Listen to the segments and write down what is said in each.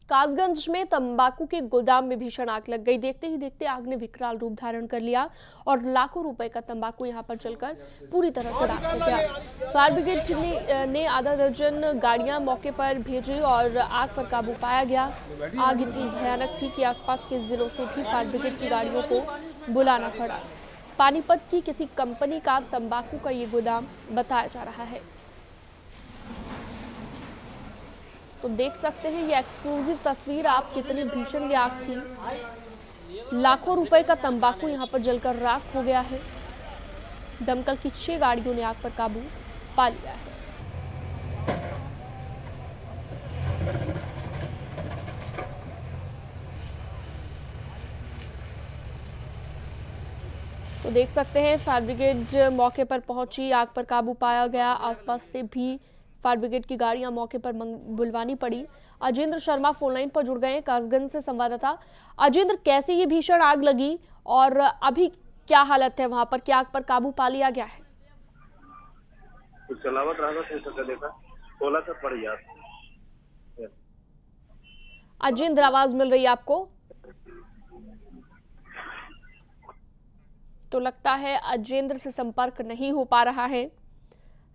कासगंज में तंबाकू के गोदाम में भीषण आग लग गई। देखते ही देखते आग ने विकराल रूप धारण कर लिया और लाखों रुपए का तंबाकू यहां पर जलकर पूरी तरह से राख हो गया। फायर ब्रिगेड ने आधा दर्जन गाड़ियां मौके पर भेजी और आग पर काबू पाया गया। आग इतनी भयानक थी कि आसपास के जिलों से भी फायर ब्रिगेड की गाड़ियों को बुलाना पड़ा। पानीपत की किसी कंपनी का तंबाकू का ये गोदाम बताया जा रहा है। तो देख सकते हैं ये एक्सक्लूसिव तस्वीर आप, कितनी भीषण ये आग थी। लाखों रुपए का तंबाकू यहां पर जलकर राख हो गया है। दमकल की 6 गाड़ियों ने आग पर काबू पा लिया है। तो देख सकते हैं फायर ब्रिगेड मौके पर पहुंची, आग पर काबू पाया गया। आसपास से भी फायर ब्रिगेड की गाड़ियां मौके पर बुलवानी पड़ी। अजेंद्र शर्मा फोनलाइन पर जुड़ गए हैं, कासगंज से संवाददाता। अजेंद्र, कैसे ये भीषण आग लगी और अभी क्या हालत है वहां पर, क्या आग पर काबू पा लिया गया है? अजेंद्र, आवाज मिल रही है आपको? तो लगता है अजेंद्र से संपर्क नहीं हो पा रहा है।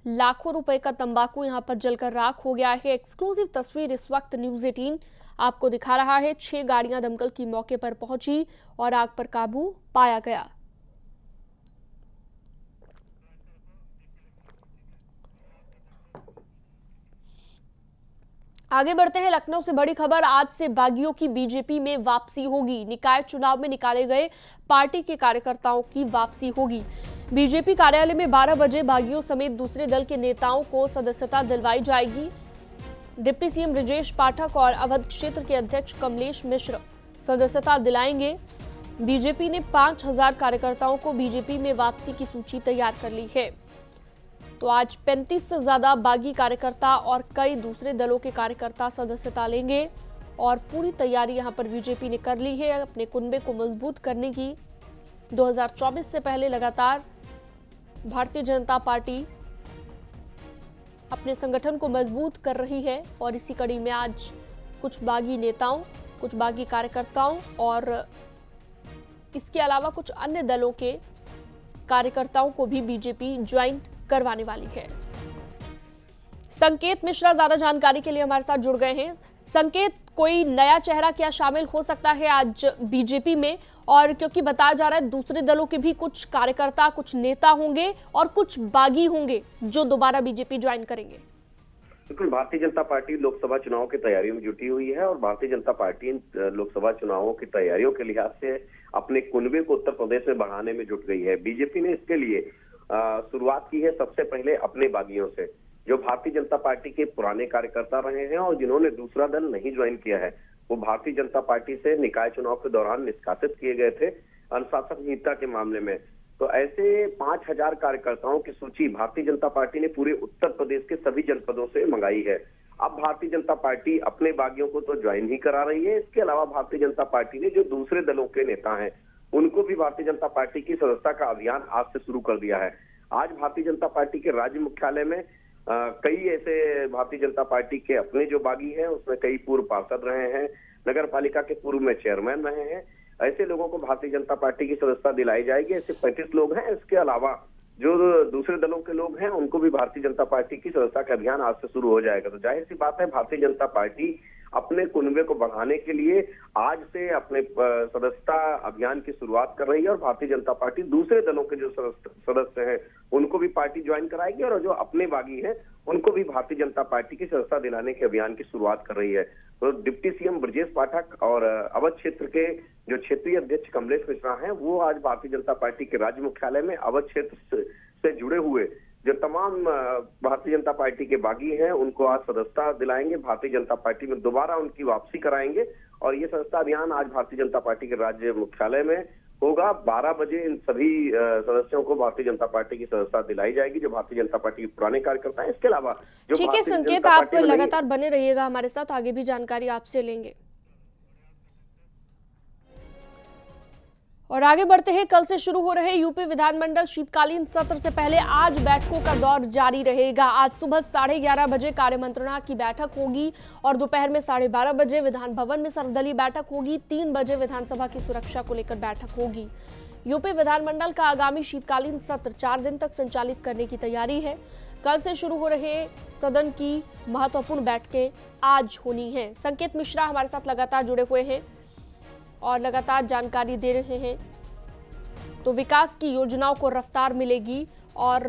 लाखों रुपए का तंबाकू यहां पर जलकर राख हो गया है। एक्सक्लूसिव तस्वीर इस वक्त न्यूज़ 18 आपको दिखा रहा है। 6 गाड़ियां दमकल की मौके पर पहुंची और आग पर काबू पाया गया। आगे बढ़ते हैं, लखनऊ से बड़ी खबर। आज से बागियों की बीजेपी में वापसी होगी। निकाय चुनाव में निकाले गए पार्टी के कार्यकर्ताओं की वापसी होगी। बीजेपी कार्यालय में 12 बजे बागियों समेत दूसरे दल के नेताओं को सदस्यता दिलवाई जाएगी। डिप्टी सीएम ब्रजेश पाठक और अवध क्षेत्र के अध्यक्ष कमलेश मिश्र सदस्यता दिलाएंगे। बीजेपी ने 5000 कार्यकर्ताओं को बीजेपी में वापसी की सूची तैयार कर ली है। तो आज 35 से ज्यादा बागी कार्यकर्ता और कई दूसरे दलों के कार्यकर्ता सदस्यता लेंगे और पूरी तैयारी यहां पर बीजेपी ने कर ली है अपने कुनबे को मजबूत करने की। 2024 से पहले लगातार भारतीय जनता पार्टी अपने संगठन को मजबूत कर रही है और इसी कड़ी में आज कुछ बागी नेताओं, कुछ बागी कार्यकर्ताओं और इसके अलावा कुछ अन्य दलों के कार्यकर्ताओं को भी बीजेपी ज्वाइन करवाने वाली है। संकेत मिश्रा ज्यादा जानकारी के लिए हमारे साथ जुड़ गए हैं। संकेत, कोई नया चेहरा क्या शामिल हो सकता है आज बीजेपी में? और क्योंकि बताया जा रहा है दूसरे दलों के भी कुछ कार्यकर्ता, कुछ नेता होंगे और कुछ बागी होंगे जो दोबारा बीजेपी ज्वाइन करेंगे। बिल्कुल, भारतीय जनता पार्टी लोकसभा चुनाव की तैयारियों में जुटी हुई है और भारतीय जनता पार्टी लोकसभा चुनावों की तैयारियों के लिहाज से अपने कुनबे को उत्तर प्रदेश में बढ़ाने में जुट गई है। बीजेपी ने इसके लिए शुरुआत की है सबसे पहले अपने बागियों से, जो भारतीय जनता पार्टी के पुराने कार्यकर्ता रहे हैं और जिन्होंने दूसरा दल नहीं ज्वाइन किया है। वो भारतीय जनता पार्टी से निकाय चुनाव के दौरान निष्कासित किए गए थे अनुशासनहीनता के मामले में। तो ऐसे 5000 कार्यकर्ताओं की सूची भारतीय जनता पार्टी ने पूरे उत्तर प्रदेश के सभी जनपदों से मंगाई है। अब भारतीय जनता पार्टी अपने बागियों को तो ज्वाइन ही करा रही है, इसके अलावा भारतीय जनता पार्टी ने जो दूसरे दलों के नेता हैं उनको भी भारतीय जनता पार्टी की सदस्यता का अभियान आज से शुरू कर दिया है। आज भारतीय जनता पार्टी के राज्य मुख्यालय में कई ऐसे भारतीय जनता पार्टी के अपने जो बागी हैं उसमें कई पूर्व पार्षद रहे हैं, नगर पालिका के पूर्व में चेयरमैन रहे हैं। ऐसे लोगों को भारतीय जनता पार्टी की सदस्यता दिलाई जाएगी। ऐसे 35 लोग हैं। इसके अलावा जो दूसरे दलों के लोग हैं उनको भी भारतीय जनता पार्टी की सदस्यता का अभियान आज से शुरू हो जाएगा। तो जाहिर सी बात है भारतीय जनता पार्टी अपने कुनबे को बढ़ाने के लिए आज से अपने सदस्यता अभियान की शुरुआत कर रही है और भारतीय जनता पार्टी दूसरे दलों के जो सदस्य हैं उनको भी पार्टी ज्वाइन कराएगी और जो अपने बागी हैं उनको भी भारतीय जनता पार्टी की सदस्यता दिलाने के अभियान की शुरुआत कर रही है। तो डिप्टी सीएम ब्रजेश पाठक और अवध क्षेत्र के जो क्षेत्रीय अध्यक्ष कमलेश मिश्रा हैं वो आज भारतीय जनता पार्टी के राज्य मुख्यालय में अवध क्षेत्र से जुड़े हुए जो तमाम भारतीय जनता पार्टी के बागी हैं उनको आज सदस्यता दिलाएंगे, भारतीय जनता पार्टी में दोबारा उनकी वापसी कराएंगे। और ये सदस्यता अभियान आज भारतीय जनता पार्टी के राज्य मुख्यालय में होगा। 12 बजे इन सभी सदस्यों को भारतीय जनता पार्टी की सदस्यता दिलाई जाएगी जो भारतीय जनता पार्टी के पुराने कार्यकर्ता हैं। इसके अलावा जो ठीक है संकेत, आप लगातार बने रहिएगा हमारे साथ, आगे भी जानकारी आपसे लेंगे। और आगे बढ़ते हैं, कल से शुरू हो रहे यूपी विधानमंडल शीतकालीन सत्र से पहले आज बैठकों का दौर जारी रहेगा। आज सुबह 11:30 बजे कार्यमंत्रणा की बैठक होगी और दोपहर में 12:30 बजे विधान भवन में सर्वदलीय बैठक होगी। 3 बजे विधानसभा की सुरक्षा को लेकर बैठक होगी। यूपी विधानमंडल का आगामी शीतकालीन सत्र 4 दिन तक संचालित करने की तैयारी है। कल से शुरू हो रहे सदन की महत्वपूर्ण बैठकें आज होनी है। संकेत मिश्रा हमारे साथ लगातार जुड़े हुए हैं और लगातार जानकारी दे रहे हैं। तो विकास की योजनाओं को रफ्तार मिलेगी और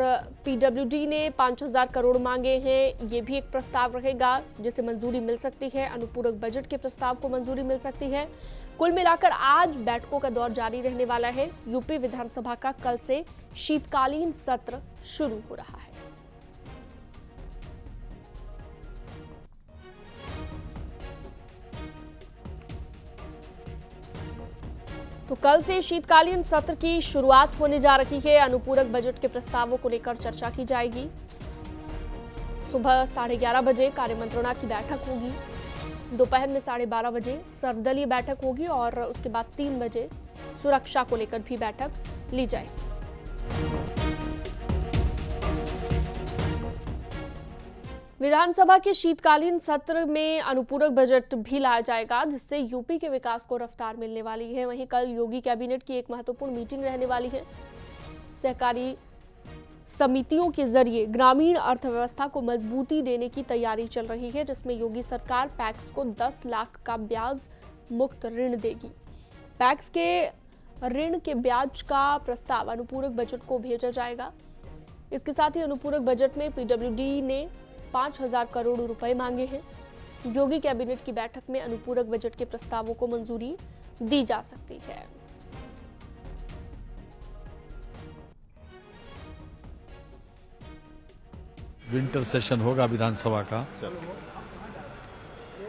पीडब्ल्यूडी ने 5,000 करोड़ मांगे हैं, ये भी एक प्रस्ताव रहेगा जिसे मंजूरी मिल सकती है। अनुपूरक बजट के प्रस्ताव को मंजूरी मिल सकती है। कुल मिलाकर आज बैठकों का दौर जारी रहने वाला है। यूपी विधानसभा का कल से शीतकालीन सत्र शुरू हो रहा है। तो कल से शीतकालीन सत्र की शुरुआत होने जा रही है। अनुपूरक बजट के प्रस्तावों को लेकर चर्चा की जाएगी। सुबह 11:30 बजे कार्यमंत्रणा की बैठक होगी। दोपहर में 12:30 बजे सर्वदलीय बैठक होगी और उसके बाद 3 बजे सुरक्षा को लेकर भी बैठक ली जाएगी। विधानसभा के शीतकालीन सत्र में अनुपूरक बजट भी लाया जाएगा, जिससे यूपी के विकास को रफ्तार मिलने वाली है। वहीं कल योगी कैबिनेट की एक महत्वपूर्ण मीटिंग रहने वाली है। सहकारी समितियों के जरिए ग्रामीण अर्थव्यवस्था को मजबूती देने की तैयारी चल रही है, जिसमें योगी सरकार पैक्स को 10 लाख का ब्याज मुक्त ऋण देगी। पैक्स के ऋण के ब्याज का प्रस्ताव अनुपूरक बजट को भेजा जाएगा। इसके साथ ही अनुपूरक बजट में पीडब्ल्यूडी ने 5,000 करोड़ रुपए मांगे हैं। योगी कैबिनेट की बैठक में अनुपूरक बजट के प्रस्तावों को मंजूरी दी जा सकती है। विंटर सेशन होगा विधानसभा का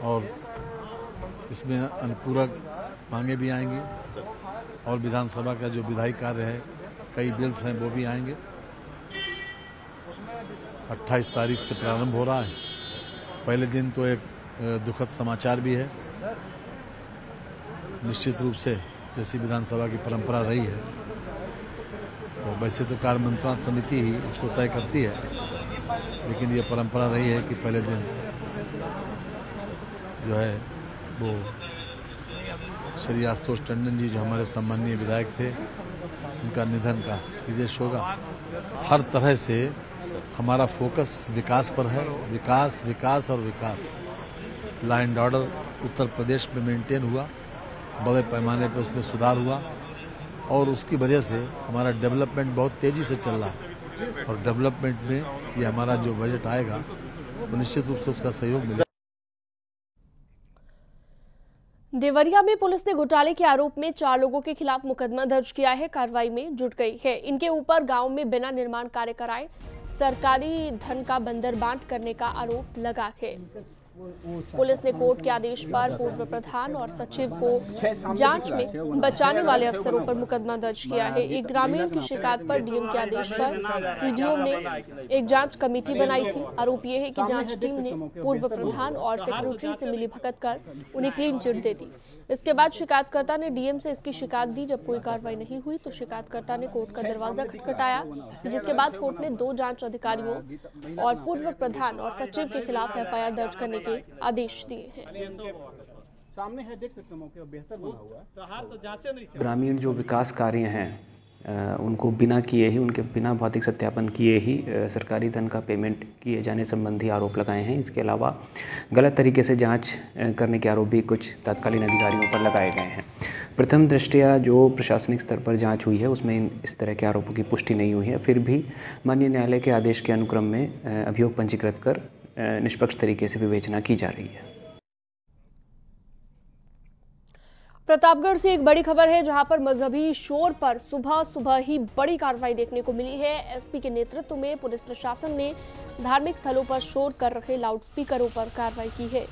और इसमें अनुपूरक मांगे भी आएंगी और विधानसभा का जो विधायी कार्य है, कई बिल्स हैं, वो भी आएंगे। 28 तारीख से प्रारंभ हो रहा है। पहले दिन तो एक दुखद समाचार भी है। निश्चित रूप से जैसी विधानसभा की परंपरा रही है, तो वैसे तो कार्य मंत्रणा समिति ही इसको तय करती है, लेकिन ये परंपरा रही है कि पहले दिन जो है वो श्री आशुतोष टंडन जी, जो हमारे सम्मानीय विधायक थे, उनका निधन का निर्देश होगा। हर तरह से हमारा फोकस विकास पर है। विकास, विकास और विकास। Law and order Uttar Pradesh में मेंटेन हुआ, बड़े पैमाने पर उसमें सुधार हुआ और उसकी वजह से हमारा डेवलपमेंट बहुत तेजी से चल रहा है और डेवलपमेंट में ये हमारा जो बजट आएगा वो निश्चित रूप से उसका सहयोग मिलेगा। देवरिया में पुलिस ने घोटाले के आरोप में 4 लोगों के खिलाफ मुकदमा दर्ज किया है, कार्रवाई में जुट गई है। इनके ऊपर गांव में बिना निर्माण कार्य कराए सरकारी धन का बंदरबांट करने का आरोप लगा है। पुलिस ने कोर्ट के आदेश पर पूर्व प्रधान और सचिव को जांच में बचाने वाले अफसरों पर मुकदमा दर्ज किया है। एक ग्रामीण की शिकायत पर डीएम के आदेश पर सीडीओ ने एक जांच कमेटी बनाई थी। आरोप यह है कि जांच टीम ने पूर्व प्रधान और सेक्रेटरी से मिलीभगत कर उन्हें क्लीन चिट दे दी। इसके बाद शिकायतकर्ता ने डीएम से इसकी शिकायत दी। जब कोई कार्रवाई नहीं हुई तो शिकायतकर्ता ने कोर्ट का दरवाजा खटखटाया, जिसके बाद कोर्ट ने 2 जांच अधिकारियों और पूर्व प्रधान और सचिव के खिलाफ एफआईआर दर्ज करने के आदेश दिए हैं। सामने है, देख सकते हैं, मौके बेहतर बना हुआ है। ग्रामीण जो विकास कार्य हैं उनको बिना किए ही, उनके बिना भौतिक सत्यापन किए ही सरकारी धन का पेमेंट किए जाने संबंधी आरोप लगाए हैं। इसके अलावा गलत तरीके से जांच करने के आरोप भी कुछ तत्कालीन अधिकारियों पर लगाए गए हैं। प्रथम दृष्टया जो प्रशासनिक स्तर पर जांच हुई है उसमें इस तरह के आरोपों की पुष्टि नहीं हुई है। फिर भी माननीय न्यायालय के आदेश के अनुक्रम में अभियोग पंजीकृत कर निष्पक्ष तरीके से विवेचना की जा रही है। प्रतापगढ़ से एक बड़ी खबर है, जहां पर मजहबी शोर पर सुबह ही बड़ी कार्रवाई देखने को मिली है। एसपी के नेतृत्व में पुलिस प्रशासन ने धार्मिक स्थलों पर शोर कर रहे लाउडस्पीकरों पर कार्रवाई की है।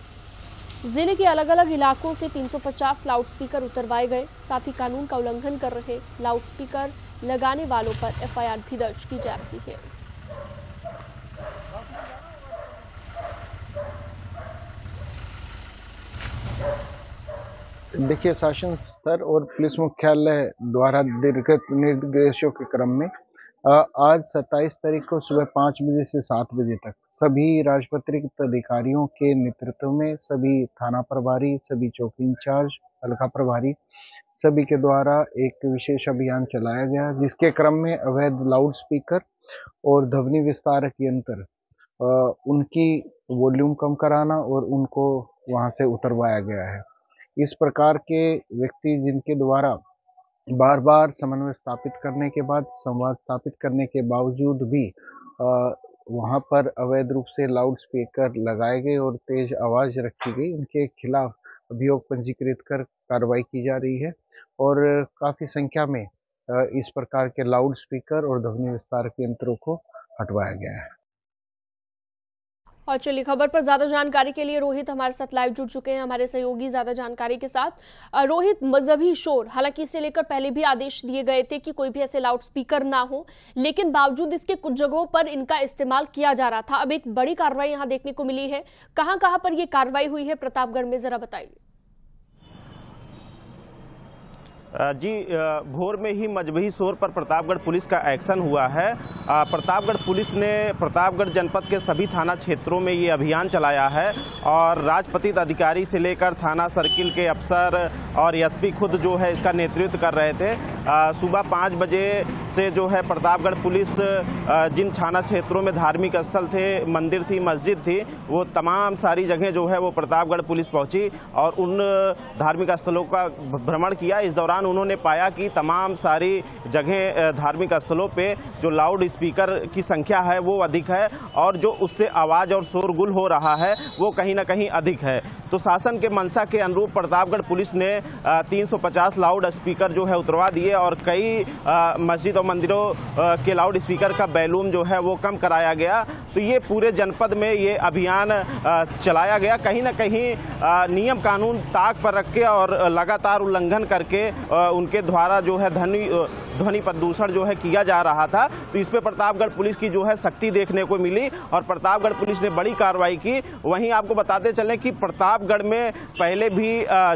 जिले के अलग अलग इलाकों से 350 लाउडस्पीकर उतरवाए गए। साथ ही कानून का उल्लंघन कर रहे लाउडस्पीकर लगाने वालों पर एफआईआर भी दर्ज की जा रही है। देखिए, शासन स्तर और पुलिस मुख्यालय द्वारा निर्गत निर्देशों के क्रम में आज 27 तारीख को सुबह 5 बजे से 7 बजे तक सभी राजपत्रित अधिकारियों के नेतृत्व में सभी थाना प्रभारी, सभी चौकी इंचार्ज, हल्का प्रभारी सभी के द्वारा एक विशेष अभियान चलाया गया, जिसके क्रम में अवैध लाउड स्पीकर और ध्वनि विस्तारक यंत्र उनकी वॉल्यूम कम कराना और उनको वहां से उतरवाया गया है। इस प्रकार के व्यक्ति जिनके द्वारा बार बार समन्वय स्थापित करने के बाद, संवाद स्थापित करने के बावजूद भी वहां पर अवैध रूप से लाउड स्पीकर लगाए गए और तेज आवाज रखी गई, उनके खिलाफ अभियोग पंजीकृत कर कार्रवाई की जा रही है और काफी संख्या में इस प्रकार के लाउड स्पीकर और ध्वनि विस्तारक यंत्रों को हटवाया गया है। और चलिए, खबर पर ज्यादा जानकारी के लिए रोहित हमारे साथ लाइव जुड़ चुके हैं, हमारे सहयोगी ज्यादा जानकारी के साथ। रोहित, मजहबी शोर, हालांकि इसे लेकर पहले भी आदेश दिए गए थे कि कोई भी ऐसे लाउड स्पीकर ना हो, लेकिन बावजूद इसके कुछ जगहों पर इनका इस्तेमाल किया जा रहा था। अब एक बड़ी कार्रवाई यहां देखने को मिली है। कहां कहां पर यह कार्रवाई हुई है प्रतापगढ़ में, जरा बताइए। जी, भोर में ही मजहबी शोर पर प्रतापगढ़ पुलिस का एक्शन हुआ है। प्रतापगढ़ पुलिस ने प्रतापगढ़ जनपद के सभी थाना क्षेत्रों में ये अभियान चलाया है और राजपत्रित अधिकारी से लेकर थाना सर्किल के अफसर और एसपी खुद जो है इसका नेतृत्व कर रहे थे। सुबह 5 बजे से जो है प्रतापगढ़ पुलिस जिन थाना क्षेत्रों में धार्मिक स्थल थे, मंदिर थी, मस्जिद थी, वो तमाम सारी जगह जो है वो प्रतापगढ़ पुलिस पहुंची और उन धार्मिक स्थलों का भ्रमण किया। इस दौरान उन्होंने पाया कि तमाम सारी जगह धार्मिक स्थलों पे जो लाउड स्पीकर की संख्या है वो अधिक है और जो उससे आवाज और शोरगुल हो रहा है वो कहीं ना कहीं अधिक है। तो शासन के मंशा के अनुरूप प्रतापगढ़ पुलिस ने 350 लाउड स्पीकर जो है उतरवा दिए और कई मस्जिद और मंदिरों के लाउड स्पीकर का वॉल्यूम जो है वो कम कराया गया। तो ये पूरे जनपद में ये अभियान चलाया गया। कहीं ना कहीं नियम कानून ताक पर रख के और लगातार उल्लंघन करके उनके द्वारा जो है ध्वनि प्रदूषण जो है किया जा रहा था। तो इस पे प्रतापगढ़ पुलिस की जो है सख्ती देखने को मिली और प्रतापगढ़ पुलिस ने बड़ी कार्रवाई की। वहीं आपको बताते चलें कि प्रतापगढ़ में पहले भी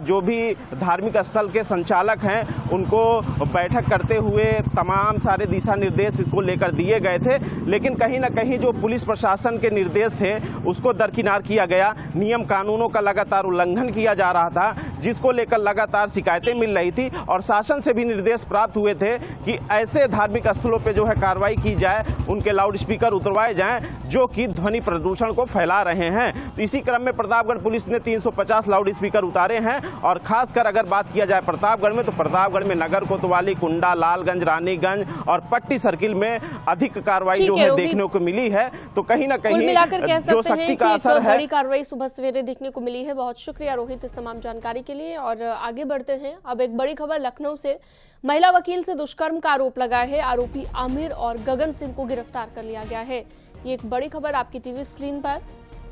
जो भी धार्मिक स्थल के संचालक हैं उनको बैठक करते हुए तमाम सारे दिशा निर्देश को लेकर दिए गए थे, लेकिन कहीं ना कहीं जो पुलिस प्रशासन के निर्देश थे उसको दरकिनार किया गया। नियम कानूनों का लगातार उल्लंघन किया जा रहा था, जिसको लेकर लगातार शिकायतें मिल रही थी और शासन से भी निर्देश प्राप्त हुए थे कि ऐसे धार्मिक स्थलों पे जो है कार्रवाई की जाए, उनके लाउड स्पीकर उतरवाए जाएं जो कि ध्वनि प्रदूषण को फैला रहे हैं। तो इसी क्रम में प्रतापगढ़ पुलिस ने 350 लाउड स्पीकर उतारे हैं और खासकर अगर बात किया जाए प्रतापगढ़ में, तो प्रतापगढ़ में नगर कोतवाली, कुंडा, लालगंज, रानीगंज और पट्टी सर्किल में अधिक कार्रवाई जो है देखने को मिली है। तो कहीं ना कहीं मिलाकर कह जो सकते हैं का कि असर है, बड़ी कार्रवाई सुबह सवेरे देखने को मिली है। बहुत शुक्रिया रोहित इस तमाम जानकारी के लिए। और आगे बढ़ते हैं, अब एक बड़ी खबर लखनऊ से। महिला वकील से दुष्कर्म का आरोप लगा है। आरोपी आमिर और गगन सिंह को गिरफ्तार कर लिया गया है। ये एक बड़ी खबर आपकी टीवी स्क्रीन पर।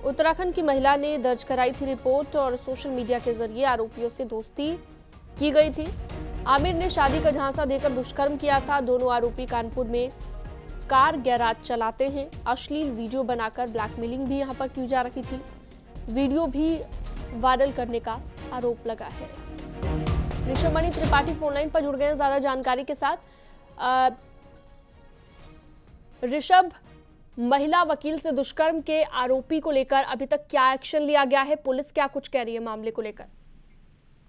उत्तराखंड की महिला ने दर्ज कराई थी रिपोर्ट और सोशल मीडिया के जरिए आरोपियों से दोस्ती की गई थी। आमिर ने शादी का झांसा देकर दुष्कर्म किया था। दोनों आरोपी कानपुर में कार गैराज चलाते हैं। अश्लील वीडियो बनाकर ब्लैकमेलिंग भी यहां पर की जा रही थी। वीडियो भी वायरल करने का आरोप लगा है। ऋषभमणि त्रिपाठी फोनलाइन पर जुड़ गए हैं ज्यादा जानकारी के साथ। ऋषभ, महिला वकील से दुष्कर्म के आरोपी को लेकर अभी तक क्या एक्शन लिया गया है? पुलिस क्या कुछ कह रही है मामले को लेकर?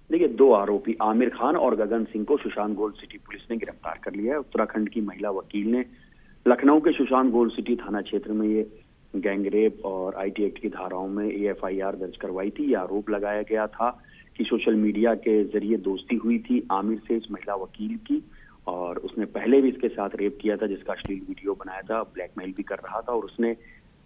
देखिए, 2 आरोपी आमिर खान और गगन सिंह को सुशांत गोल्ड सिटी पुलिस ने गिरफ्तार कर लिया है। उत्तराखंड की महिला वकील ने लखनऊ के सुशांत गोल्ड सिटी थाना क्षेत्र में ये गैंगरेप और आईटी एक्ट की धाराओं में एफआईआर दर्ज करवाई थी। ये आरोप लगाया गया था कि सोशल मीडिया के जरिए दोस्ती हुई थी आमिर से इस महिला वकील की और उसने पहले भी इसके साथ रेप किया था, जिसका अश्लील वीडियो बनाया था, ब्लैकमेल भी कर रहा था और उसने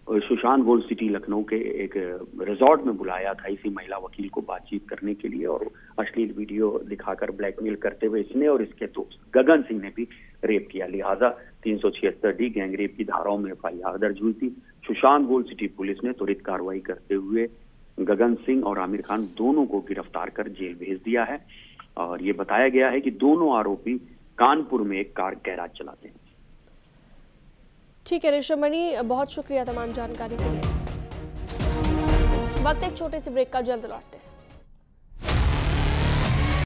सुशांत गोल्ड सिटी लखनऊ के एक रिजॉर्ट में बुलाया था इसी महिला वकील को बातचीत करने के लिए और अश्लील वीडियो दिखाकर ब्लैकमेल करते हुए इसने और इसके दोस्त गगन सिंह ने भी रेप किया। लिहाजा 376D गैंगरेप की धाराओं में एफआईआर दर्ज हुई थी। सुशांत गोल्ड सिटी पुलिस ने त्वरित कार्रवाई करते हुए गगन सिंह और आमिर खान दोनों को गिरफ्तार कर जेल भेज दिया है और ये बताया गया है कि दोनों आरोपी कानपुर में एक कार गैराज चलाते हैं। ठीक है ऋषभमणि, बहुत शुक्रिया तमाम जानकारी के लिए। वक्त एक छोटे से ब्रेक का, जल्द लौटते हैं।